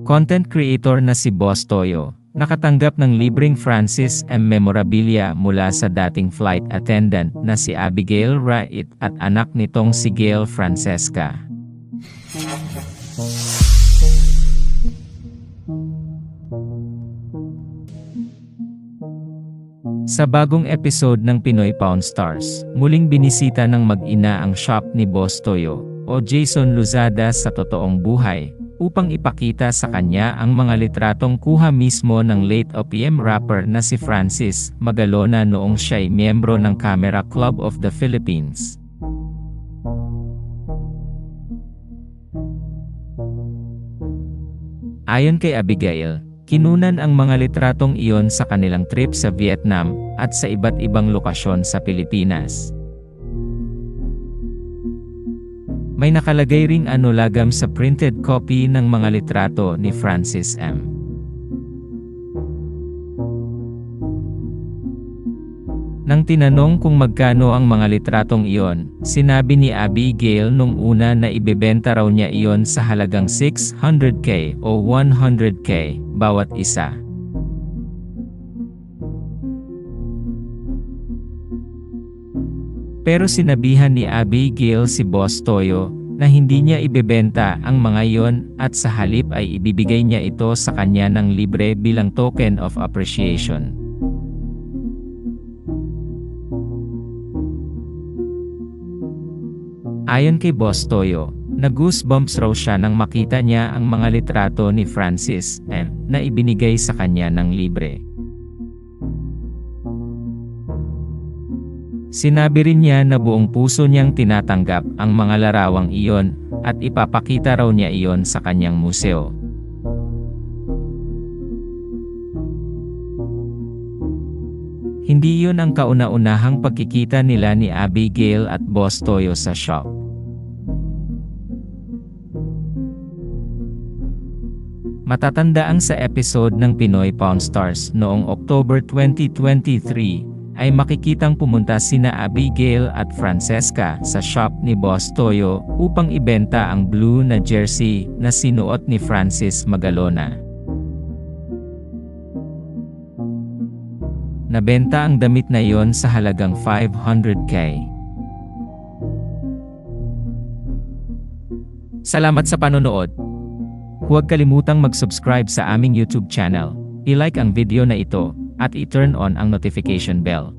Content creator na si Boss Toyo, nakatanggap ng libreng Francis M. memorabilia mula sa dating flight attendant na si Abigail Wright at anak nitong si Gail Francesca. Sa bagong episode ng Pinoy Pawn Stars, muling binisita ng mag-ina ang shop ni Boss Toyo o Jason Luzada sa totoong buhay, upang ipakita sa kanya ang mga litratong kuha mismo ng late OPM rapper na si Francis Magalona noong siya'y miyembro ng Camera Club of the Philippines. Ayon kay Abigail, kinunan ang mga litratong iyon sa kanilang trip sa Vietnam at sa iba't ibang lokasyon sa Pilipinas. May nakalagay ring anulagam sa printed copy ng mga litrato ni Francis M. Nang tinanong kung magkano ang mga litratong iyon, sinabi ni Abigail nung una na ibebenta raw niya iyon sa halagang 600k o 100k bawat isa. Pero sinabihan ni Abigail si Boss Toyo na hindi niya ibebenta ang mga iyon at sa halip ay ibibigay niya ito sa kanya ng libre bilang token of appreciation. Ayon kay Boss Toyo, na-goosebumps raw siya nang makita niya ang mga litrato ni Francis M. na ibinigay sa kanya ng libre. Sinabi rin niya na buong puso niyang tinatanggap ang mga larawang iyon at ipapakita raw niya iyon sa kanyang museo. Hindi iyon ang kauna-unahang pagkikita nila ni Abigail at Boss Toyo sa shop. Matatandaan sa episode ng Pinoy Pawn Stars noong October 2023, ay makikitang pumunta sina Abigail at Francesca sa shop ni Boss Toyo upang ibenta ang blue na jersey na sinuot ni Francis Magalona. Nabenta ang damit na iyon sa halagang 500k. Salamat sa panonood. Huwag kalimutang mag-subscribe sa aming YouTube channel, i-like ang video na ito, at i-turn on ang notification bell.